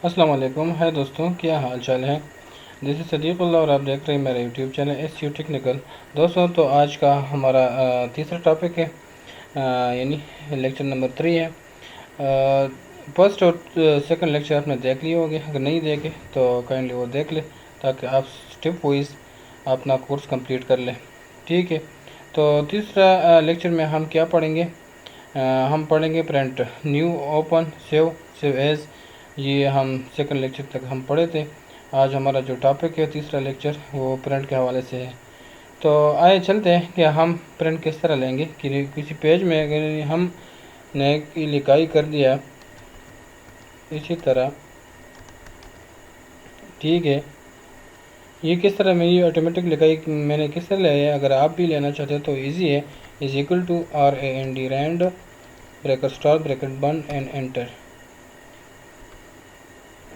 अस्सलाम वालेकुम। है दोस्तों, क्या हाल चाल है। दिस इज़ सदीक़ुल्लाह और आप देख रहे हैं मेरा YouTube channel S U technical. दोस्तों, तो आज का हमारा तीसरा टॉपिक है, यानी लेक्चर नंबर 3 है। फर्स्ट और सेकंड लेक्चर आपने देख लिए होंगे, अगर नहीं देखे तो काइंडली वो देख ले ताकि आप स्टेप वाइज अपना कोर्स कंप्लीट कर लें। ठीक है, तो तीसरा लेक्चर में हम क्या पढ़ेंगे? हम पढ़ेंगे print, new, open, save as. ये हम सेकंड लेक्चर तक हम पढ़े थे। आज हमारा जो टॉपिक है तीसरा लेक्चर वो प्रिंट के हवाले से है। तो आइए चलते हैं कि हम प्रिंट किस तरह लेंगे कि किसी पेज में अगर हमने की लिखाई कर दिया इसी तरह। ठीक है, ये किस तरह में, ये ऑटोमेटिक लिखाई मैंने किस तरह लिया है। अगर आप भी लेना चाहते हो तो इजी है। Is equal to RAND RAND bracket star bracket बंद and enter,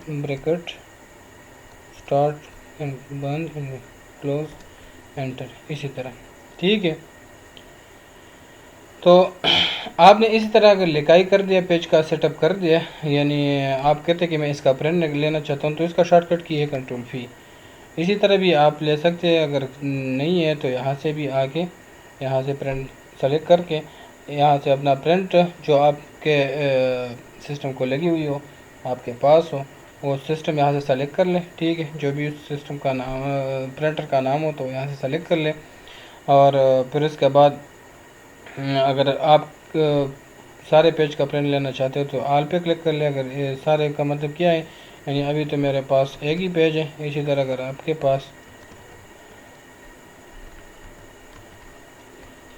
bracket start and बंद एंड क्लोज एंटर, इसी तरह। ठीक है, तो आपने इसी तरह अगर लिखाई कर दिया, पेज का सेटअप कर दिया, यानी आप कहते हैं कि मैं इसका प्रिंट लेना चाहता हूँ तो इसका शॉर्टकट की है Ctrl+V। इसी तरह भी आप ले सकते हैं। अगर नहीं है तो यहाँ से भी आके यहाँ से प्रिंट सेलेक्ट करके यहाँ से अपना प्रिंट जो आपके सिस्टम को लगी हुई हो, आपके पास हो, वो सिस्टम यहाँ से सेलेक्ट कर ले। ठीक है, जो भी उस सिस्टम का नाम, प्रिंटर का नाम हो तो यहाँ से सेलेक्ट कर ले। और फिर इसके बाद अगर आप सारे पेज का प्रिंट लेना चाहते हो तो आल पे क्लिक कर ले। अगर ये सारे का मतलब क्या है, यानी अभी तो मेरे पास एक ही पेज है। इसी तरह अगर आपके पास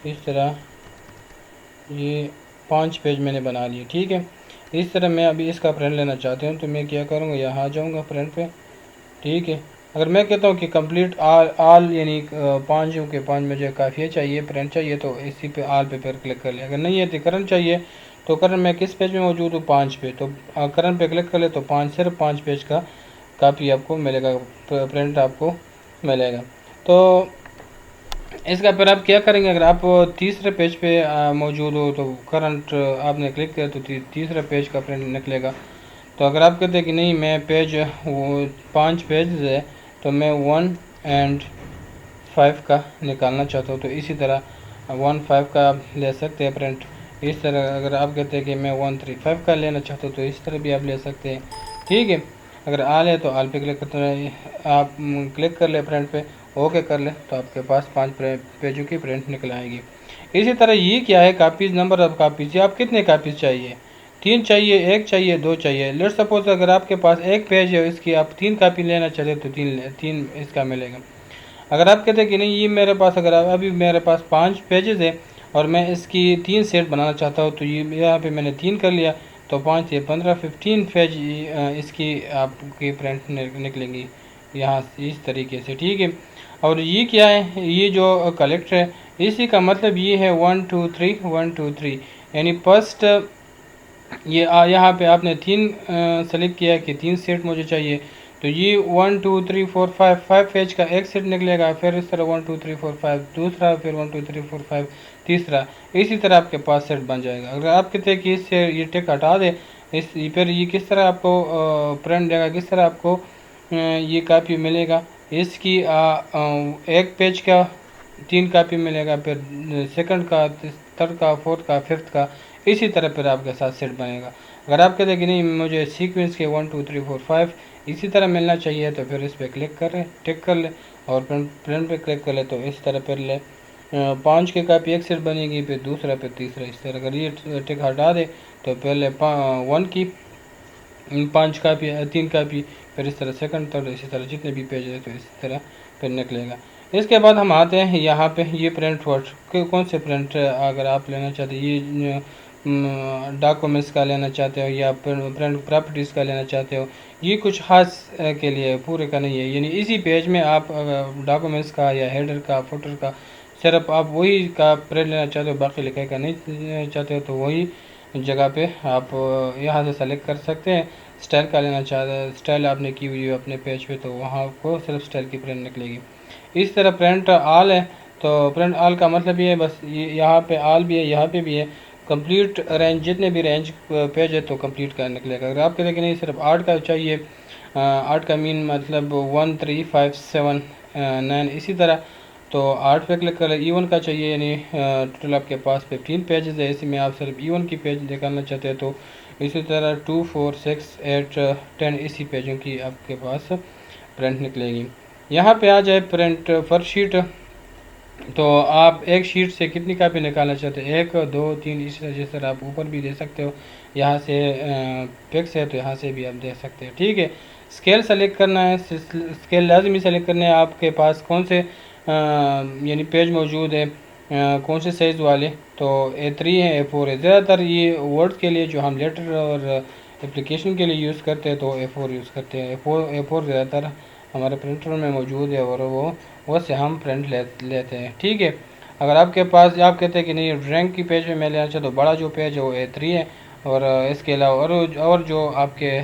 इस तरह ये 5 पेज मैंने बना लिए। ठीक है, इस तरह मैं अभी इसका प्रिंट लेना चाहती हूँ तो मैं क्या करूँगा, यहाँ आ जाऊँगा प्रिंट पे। ठीक है, अगर मैं कहता हूँ कि कंप्लीट आल यानी 5 के 5 मुझे काफ़ी चाहिए, प्रिंट चाहिए, तो इसी पे आल पे फिर क्लिक कर ले। अगर नहीं है तो करंट चाहिए, तो करंट मैं किस पेज में मौजूद हूँ, 5 पे, तो करंट पे क्लिक कर ले तो सिर्फ 5 पेज का कापी आपको मिलेगा, प्रिंट आपको मिलेगा। तो इसका फिर आप क्या करेंगे, अगर आप तीसरे पेज पे मौजूद हो तो करंट आपने क्लिक किया तो तीसरा पेज का प्रिंट निकलेगा। तो अगर आप कहते हैं कि नहीं मैं पेज वो 5 पेज है तो मैं 1 एंड 5 का निकालना चाहता हूँ, तो इसी तरह 1 5 का आप ले सकते हैं प्रिंट। इस तरह अगर आप कहते हैं कि मैं 1 3 5 का लेना चाहता हूँ तो इस तरह भी आप ले सकते हैं। ठीक है, अगर आल है तो आल पे क्लिक करते हैं, आप क्लिक कर ले प्रिंट पे, ओके कर ले, तो आपके पास 5 पेजों की प्रिंट निकल आएगी। इसी तरह ये क्या है, कापीज़, नंबर ऑफ कापीज़, आप कितने कापीज़ चाहिए, 3 चाहिए, 1 चाहिए, 2 चाहिए। लेट्स सपोज अगर आपके पास एक पेज है, इसकी आप 3 कापी लेना चाहते तो 3 इसका मिलेगा। अगर आप कहते हैं कि नहीं ये मेरे पास, अगर अभी मेरे पास 5 पेजेस है और मैं इसकी 3 सेट बनाना चाहता हूँ तो ये यहाँ पे मैंने 3 कर लिया, तो 5 से 15 15 पेज इसकी आपकी प्रिंट निकलेंगी यहाँ इस तरीके से। ठीक है, और ये क्या है, ये जो कलेक्टर है इसी का मतलब ये है 1 2 3 1 2 3, यानी फर्स्ट ये यहाँ पे आपने 3 सेलेक्ट किया कि 3 सेट मुझे चाहिए, तो ये 1 2 3 4 5 पेज का एक सेट निकलेगा। फिर इस तरह 1 2 3 4 5 दूसरा, फिर 1 2 3 4 5 तीसरा, इसी तरह आपके पास सेट बन जाएगा। अगर आप कहते हैं कि इससे ये टिक हटा दे, इस फिर ये किस तरह आपको प्रिंट देगा, किस तरह आपको ये कापी मिलेगा इसकी, एक पेज का 3 कापी मिलेगा, फिर सेकंड का, थर्ड का, फोर्थ का, फिफ्थ का, इसी तरह फिर आपके साथ सेट बनेगा। अगर आप कहते हैं कि नहीं मुझे सीक्वेंस के 1 2 3 4 5 इसी तरह मिलना चाहिए, तो फिर इस पर क्लिक करें, टिक कर ले और प्रिंट पे क्लिक कर ले, तो इस तरह फिर ले 5 की कापी एक सेट बनेगी, फिर दूसरा, फिर तीसरा, इस तरह। अगर ये टिक हटा दे तो पहले 1 की 5 कापी, 3 कापी, फिर इस तरह सेकंड, थर्ड, इसी तरह जितने भी पेज है तो इसी तरह फिर निकलेगा। इसके बाद हम आते हैं यहाँ पे, ये प्रिंट वर्ड कौन से प्रिंट अगर आप लेना चाहते हैं, ये डॉक्यूमेंट्स का लेना चाहते हो या प्रिंट प्रॉपर्टीज़ का लेना चाहते हो, ये कुछ खास के लिए, पूरे का नहीं है। यानी इसी पेज में आप डॉक्यूमेंट्स का या हेडर का, फुटर का, सिर्फ आप वही का प्रिंट लेना चाहते हो, बाकी लिखाई का नहीं चाहते हो, तो वही जगह पे आप यहाँ से सेलेक्ट कर सकते हैं। स्टाइल का लेना चाहते हैं, स्टाइल आपने की हुई है अपने पेज पे, तो वहाँ आपको सिर्फ स्टाइल की प्रिंट निकलेगी। इस तरह प्रिंट आल है, तो प्रिंट आल का मतलब ये है, बस ये यहाँ पे आल भी है, यहाँ पे भी है। कंप्लीट रेंज, जितने भी रेंज पेज है तो कंप्लीट का निकलेगा। अगर आप कहें कि नहीं सिर्फ 8 का चाहिए, 8 का मीन मतलब 1 3 5 7 9, इसी तरह तो 8 पे क्लिक करें। E1 का चाहिए, यानी टोटल आपके पास 15 पेजेस है, इसी में आप सिर्फ E1 की पेज निकालना चाहते हैं तो इसी तरह 2 4 6 8 10 इसी पेजों की आपके पास प्रिंट निकलेगी। यहाँ पे आ जाए प्रिंट फर्स्ट शीट, तो आप एक शीट से कितनी कापी निकालना चाहते हैं, 1 2 3, इसी तरह जिस तरह आप ऊपर भी दे सकते हो, यहाँ से पिक्स है तो यहाँ से भी आप दे सकते हैं। ठीक है, स्केल सेलेक्ट करना है, स्केल लाजमी सेलेक्ट करना है, आपके पास कौन से यानी पेज मौजूद है, कौन से साइज़ वाले, तो A3 है, A4 है। ज़्यादातर ये वर्ड्स के लिए जो हम लेटर और एप्लीकेशन के लिए यूज़ करते हैं तो A4 यूज़ करते हैं। A4 ज़्यादातर हमारे प्रिंटर में मौजूद है और वो से हम प्रिंट लेते हैं। ठीक है, अगर आपके पास आप कहते हैं कि नहीं ड्राइंग की पेज में मैं लेना चाहता हूँ, बड़ा जो पेज है वो A3 है, और इसके अलावा और जो आपके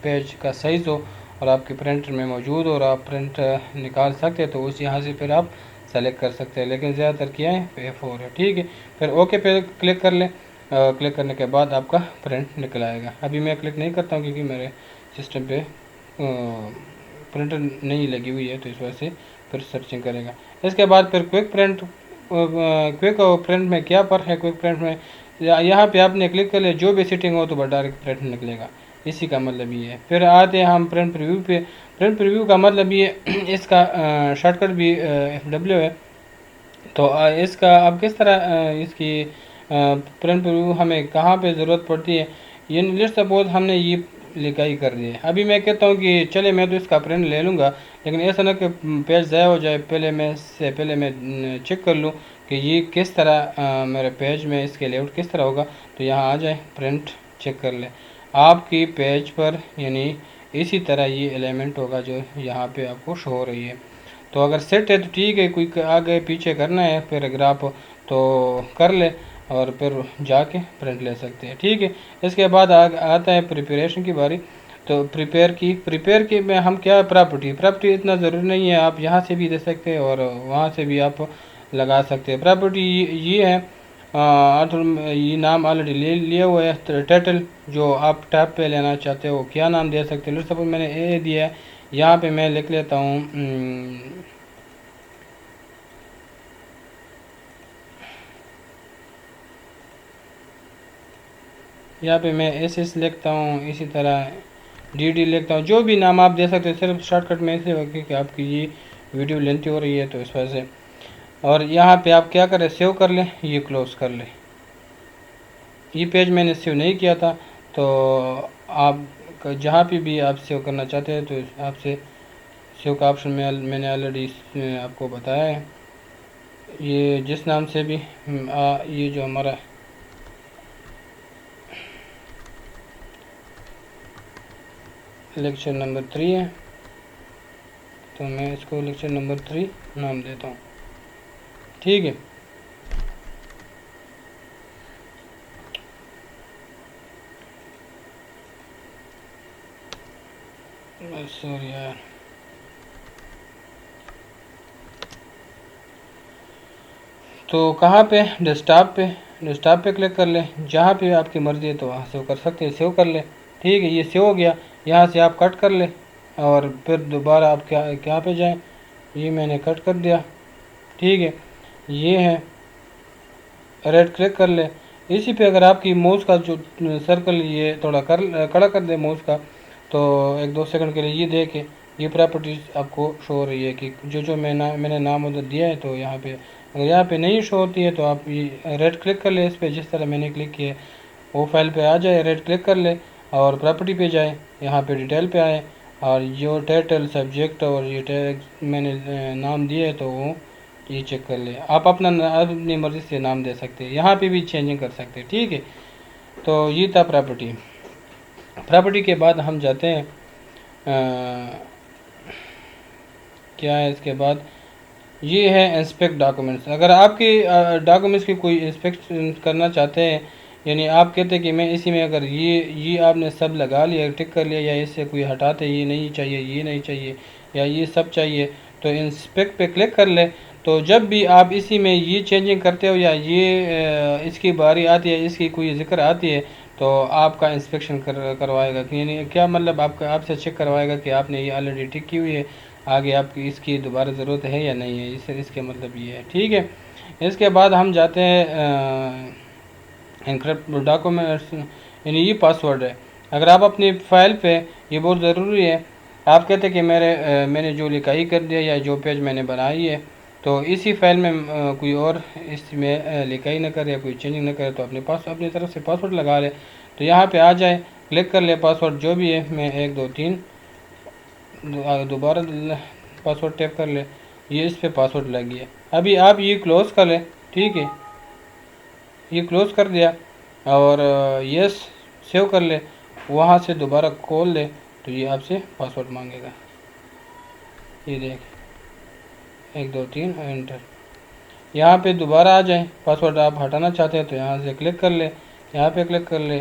पेज का साइज़ हो और आपके प्रिंटर में मौजूद हो और आप प्रिंट निकाल सकते हैं तो उस यहाँ से फिर आप सेलेक्ट कर सकते हैं, लेकिन ज़्यादातर क्या है A4 है। ठीक है, फिर ओके पे क्लिक कर लें। क्लिक करने के बाद आपका प्रिंट निकल आएगा। अभी मैं क्लिक नहीं करता हूँ क्योंकि मेरे सिस्टम पे प्रिंटर नहीं लगी हुई है, तो इस वजह से फिर सर्चिंग करेगा। इसके बाद फिर क्विक प्रिंट में क्या फ़र्क है, क्विक प्रिंट में यहाँ पे आपने क्लिक कर लिया, जो भी सेटिंग हो तो बस डायरेक्ट प्रिंट निकलेगा, इसी का मतलब ये है। फिर आते हैं हम प्रिंट प्रीव्यू पे। प्रिंट प्रीव्यू का मतलब ये इसका शॉर्टकट भी FW है, तो इसका अब किस तरह इसकी प्रिंट प्रीव्यू हमें कहाँ पे ज़रूरत पड़ती है, ये लिस्ट सपोज हमने ये लिखाई कर दी है। अभी मैं कहता हूँ कि चले मैं तो इसका प्रिंट ले लूँगा, लेकिन ऐसा ना कि पेज ज़ाया हो जाए, पहले मैं चेक कर लूँ कि ये किस तरह मेरे पेज में इसके लेआउट किस तरह होगा। तो यहाँ आ जाए, प्रिंट चेक कर ले, आपकी पेज पर यानी इसी तरह ये एलिमेंट होगा जो यहाँ पे आपको शो हो रही है। तो अगर सेट है तो ठीक है, कोई आगे पीछे करना है पैराग्राफ तो कर ले और फिर जाके प्रिंट ले सकते हैं। ठीक है, इसके बाद आता है प्रिपरेशन की बारी। तो प्रिपेयर की में हम क्या प्रॉपर्टी इतना ज़रूरी नहीं है, आप यहाँ से भी दे सकते हैं और वहाँ से भी आप लगा सकते हैं। प्रॉपर्टी ये है, ये नाम ऑलरेडी ले लिया हुआ है। टाइटल जो आप टैब पे लेना चाहते हो क्या नाम दे सकते हैं, सपोज मैंने ए दिया है, यहाँ पे मैं लिख लेता हूँ यहाँ पे मैं एस लिखता हूँ, इसी तरह डी लिखता हूँ, जो भी नाम आप दे सकते हैं। सिर्फ शॉर्टकट में इसे होगी कि आपकी ये वीडियो लेंथी हो रही है तो इस वजह से। और यहाँ पे आप क्या करें, सेव कर लें, ये क्लोज़ कर लें। ये पेज मैंने सेव नहीं किया था, तो आप जहाँ पे भी आप सेव करना चाहते हैं तो आपसे सेव का ऑप्शन में मैंने ऑलरेडी आपको बताया है। ये जिस नाम से भी ये जो हमारा लेक्चर नंबर 3 है, तो मैं इसको लेक्चर नंबर 3 नाम देता हूँ। ठीक है, सॉरी यार, तो कहाँ पे, डेस्कटॉप पे क्लिक कर लें, जहाँ पे आपकी मर्ज़ी है तो वहाँ सेव कर सकते हैं, सेव कर लें। ठीक है, ये सेव हो गया, यहाँ से आप कट कर लें और फिर दोबारा आप क्या पे जाएं, ये मैंने कट कर दिया। ठीक है, ये है, रेड क्लिक कर ले, इसी पे अगर आपकी माउस का जो सर्कल ये थोड़ा कड़ा कर दे माउस का, तो 1-2 सेकंड के लिए ये दे के ये प्रॉपर्टीज़ आपको शो हो रही है कि जो मैंने नाम उधर दिया है। तो यहाँ पे अगर यहाँ पे नहीं शो होती है तो आप ये रेड क्लिक कर ले इस पर, जिस तरह मैंने क्लिक किया वो फाइल पे आ जाए, रेड क्लिक कर ले और प्रॉपर्टी पे जाए, यहाँ पे डिटेल पे आए और जो टाइटल सब्जेक्ट और ये टैग मैंने नाम दिया है तो वो ये चेक कर ले। आप अपनी मर्ज़ी से नाम दे सकते हैं, यहाँ पे भी चेंजिंग कर सकते हैं। ठीक है, तो ये था प्रॉपर्टी के बाद हम जाते हैं क्या है इसके बाद, ये है इंस्पेक्ट डॉक्यूमेंट्स। अगर आपके डॉक्यूमेंट्स की कोई इंस्पेक्ट करना चाहते हैं, यानी आप कहते हैं कि मैं इसी में अगर ये आपने सब लगा लिया, टिक कर लिया, या इससे कोई हटाते ये नहीं चाहिए या ये सब चाहिए, तो इंस्पेक्ट पे क्लिक कर ले। तो जब भी आप इसी में ये चेंजिंग करते हो या ये इसकी बारी आती है, इसकी कोई ज़िक्र आती है, तो आपका इंस्पेक्शन करवाएगा कि यानी क्या मतलब आपका आपसे चेक करवाएगा कि आपने ये ऑलरेडी टिक की हुई है, आगे आपकी इसकी दोबारा ज़रूरत है या नहीं है। इसके मतलब ये है, ठीक है। इसके बाद हम जाते हैं एनक्रिप्ट डॉक्यूमेंट्स, यानी ये पासवर्ड है। अगर आप अपनी फ़ाइल पे, ये बहुत ज़रूरी है, आप कहते हैं कि मैंने जो लिखाई कर दिया या जो पेज मैंने बनाई है, तो इसी फाइल में कोई और इसमें लिखाई ना करे या कोई चेंजिंग ना करे, तो अपनी तरफ से पासवर्ड लगा ले। तो यहाँ पे आ जाए, क्लिक कर ले, पासवर्ड जो भी है, मैं 1 2 3 दोबारा पासवर्ड टैप कर ले, ये इस पर पासवर्ड लग गया। अभी आप ये क्लोज़ कर ले, ठीक है, ये क्लोज़ कर दिया और यस सेव कर ले, वहाँ से दोबारा खोल ले, तो ये आपसे पासवर्ड मांगेगा। ये देख 1 2 3 एंटर। यहाँ पे दोबारा आ जाए, पासवर्ड आप हटाना चाहते हैं तो यहाँ से क्लिक कर ले, यहाँ पे क्लिक कर ले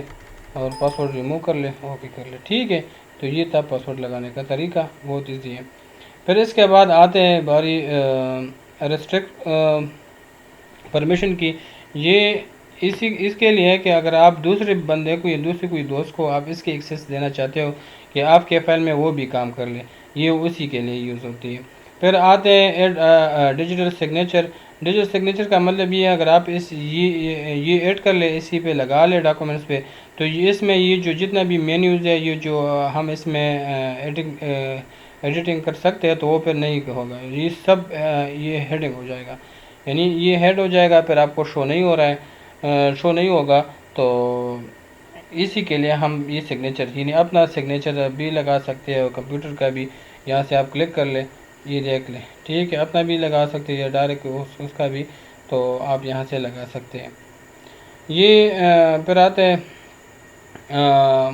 और पासवर्ड रिमूव कर ले, ओके कर ले, ठीक है। तो ये था पासवर्ड लगाने का तरीका, बहुत ईजी है। फिर इसके बाद आते हैं बारी रेस्ट्रिक्ट परमिशन की। ये इसके लिए है कि अगर आप दूसरे बंदे को या दूसरे कोई दोस्त को आप इसकी एक्सेस देना चाहते हो कि आपके फाइल में वो भी काम कर ले, ये उसी के लिए यूज़ होती है। फिर आते हैं add digital signature. Digital signature का मतलब ये है, अगर आप ये ऐड कर ले, इसी पे लगा ले डॉक्यूमेंट्स पे, तो ये इसमें ये जो जितना भी मेन्यूज़ है, ये जो हम इसमें एडिटिंग कर सकते हैं, तो वो फिर नहीं होगा, ये सब ये हेडिंग हो जाएगा, यानी ये हेड हो जाएगा, फिर आपको शो नहीं हो रहा है, शो नहीं होगा। तो इसी के लिए हम ये सिग्नेचर, यानी अपना सिग्नेचर भी लगा सकते हैं और कंप्यूटर का भी, यहाँ से आप क्लिक कर ले, ये देख लें, ठीक है, अपना भी लगा सकते हैं या डायरेक्ट उसका भी, तो आप यहाँ से लगा सकते हैं। ये फिर आते हैं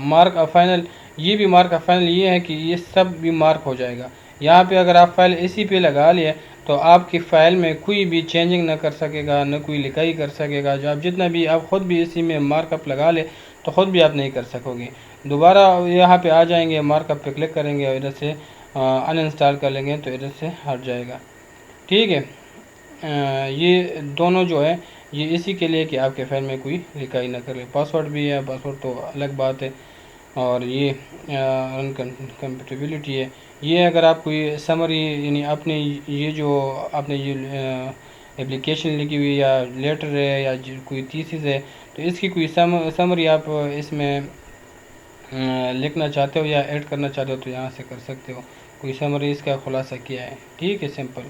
मार्क ऑफ फाइनल। ये भी मार्क ऑफ फाइनल ये है कि ये सब भी मार्क हो जाएगा। यहाँ पे अगर आप फाइल इसी पे लगा लिए, तो आपकी फ़ाइल में कोई भी चेंजिंग ना कर सकेगा, न कोई लिखाई कर सकेगा। जो आप जितना भी आप ख़ुद भी इसी में मार्कअप लगा ले, तो ख़ुद भी आप नहीं कर सकोगे। दोबारा यहाँ पे आ जाएंगे, मार्कअप पे क्लिक करेंगे और इधर से अनइंस्टॉल कर लेंगे, तो इधर से हट जाएगा, ठीक है। ये दोनों जो है, ये इसी के लिए कि आपके फाइल में कोई लिखाई ना करे। पासवर्ड भी है, पासवर्ड तो अलग बात है। और ये अनकम्पेटिबिलिटी है, ये अगर आप कोई समरी, यानी आपने ये जो आपने ये एप्लीकेशन लिखी हुई या लेटर है या कोई थीसिस है, तो इसकी कोई समरी आप इसमें लिखना चाहते हो या ऐड करना चाहते हो, तो यहाँ से कर सकते हो। कोई समरी इसका खुलासा किया है, ठीक है, सिंपल।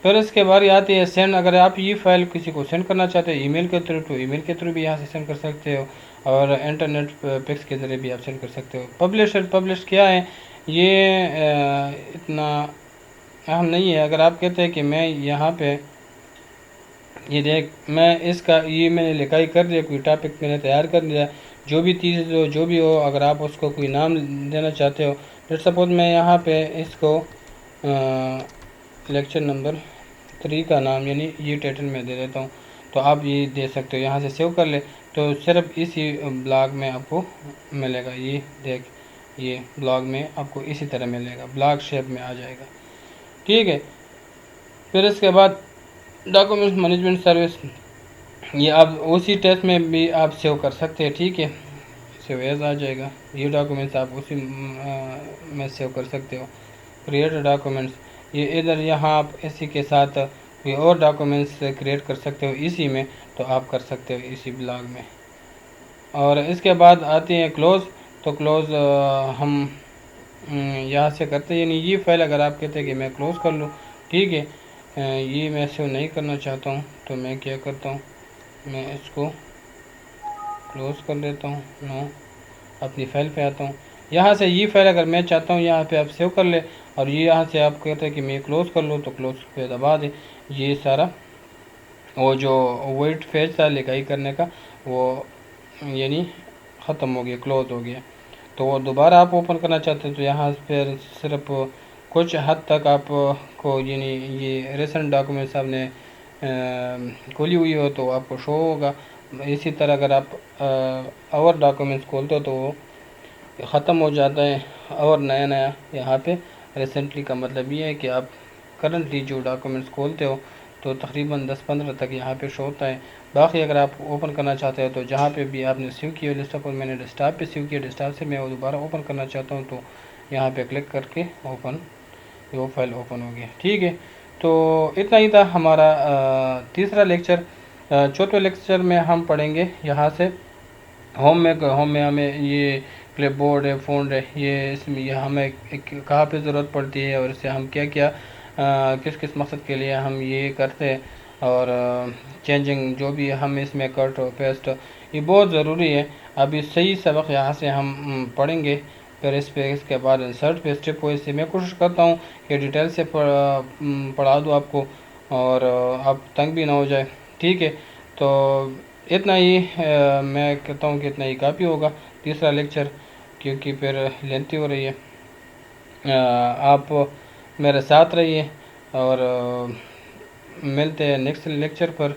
फिर इसके बाद आती है सेंड। अगर आप ये फाइल किसी को सेंड करना चाहते हो ईमेल के थ्रू, तो ईमेल के थ्रू भी यहाँ से सेंड कर सकते हो, और इंटरनेट पिक्स के ज़रिए भी आप सेंड कर सकते हो। पब्लिश क्या है, ये इतना अहम नहीं है। अगर आप कहते हैं कि मैं यहाँ पे ये देख, मैं इसका ये मैंने लिखाई कर दिया, कोई टॉपिक मैंने तैयार कर दिया, जो भी चीज़ हो जो भी हो, अगर आप उसको कोई नाम देना चाहते हो, लेट्स सपोज मैं यहाँ पे इसको लेक्चर नंबर 3 का नाम, यानी ये टाइटल में दे देता हूँ, तो आप ये दे सकते हो। यहाँ से सेव कर ले, तो सिर्फ इसी ब्लॉग में आपको मिलेगा। ये देख, ये ब्लॉग में आपको इसी तरह मिलेगा, ब्लॉग शेप में आ जाएगा, ठीक है। फिर इसके बाद डॉक्यूमेंट मैनेजमेंट सर्विस, ये आप उसी टेस्ट में भी आप सेव कर सकते हैं, ठीक है, सेव एज आ जाएगा। ये डॉक्यूमेंट्स आप उसी में सेव कर सकते हो। क्रिएट डॉक्यूमेंट्स, ये इधर यहाँ आप इसी के साथ कोई और डॉक्यूमेंट्स क्रिएट कर सकते हो इसी में, तो आप कर सकते हो इसी ब्लॉग में। और इसके बाद आती हैं क्लोज़। तो क्लोज़ हम यहाँ से करते हैं, यानी ये फाइल अगर आप कहते हैं कि मैं क्लोज़ कर लूँ, ठीक है, ये मैं सेव नहीं करना चाहता हूँ, तो मैं क्या करता हूँ, मैं इसको क्लोज़ कर देता हूँ। नो, अपनी फ़ाइल पे आता हूँ। यहाँ से ये फाइल अगर मैं चाहता हूँ यहाँ पे आप सेव कर ले, और ये यहाँ से आप कहते हैं कि मैं क्लोज़ कर लूँ, तो क्लोज़ पे दबा दें। ये सारा वो जो वेट फेज था लिखाई करने का, वो यानी ख़त्म हो गया, क्लोज़ हो गया। तो वो दोबारा आप ओपन करना चाहते हैं, तो यहाँ पर सिर्फ कुछ हद तक आपको, यानी ये रिसेंट डॉक्यूमेंट्स आपने खोली हुई हो तो आपको शो होगा। इसी तरह अगर आप और डॉक्यूमेंट्स खोलते हो तो वो ख़त्म हो जाता है, और नया यहाँ पे रिसेंटली का मतलब ये है कि आप करंटली जो डॉक्यूमेंट्स खोलते हो तो तकरीबन 10-15 तक यहाँ पे शो होता है। बाकी अगर आप ओपन करना चाहते हो तो जहाँ पे भी आपने सेव किया डेस्कटॉप पर, मैंने डेस्कटॉप पे सेव किया, डेस्कटॉप से मैं वो दोबारा ओपन करना चाहता हूँ तो यहाँ पे क्लिक करके ओपन, वो फाइल ओपन हो गया। ठीक है, तो इतना ही था हमारा तीसरा लेक्चर। चौथे लेक्चर में हम पढ़ेंगे यहाँ से होम में हमें ये क्लिपबोर्ड है, फ़ोन है, ये इसमें ये हमें कहाँ पे ज़रूरत पड़ती है और इससे हम क्या क्या किस किस मकसद के लिए हम ये करते हैं, और चेंजिंग जो भी हम इसमें कट और पेस्ट, ये बहुत ज़रूरी है। अभी सही सबक यहाँ से हम पढ़ेंगे, फिर इस पे इसके बाद इंसर्ट पे स्टेप वाइज से मैं कोशिश करता हूँ कि डिटेल से पढ़ा दूँ आपको और आप तंग भी ना हो जाए। ठीक है, तो इतना ही मैं कहता हूँ कि इतना ही काफ़ी होगा तीसरा लेक्चर, क्योंकि फिर लेंथी हो रही है। आप मेरे साथ रहिए और मिलते हैं नेक्स्ट लेक्चर पर,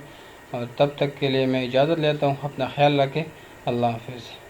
और तब तक के लिए मैं इजाज़त लेता हूँ। अपना ख्याल रखें। अल्लाह हाफिज़।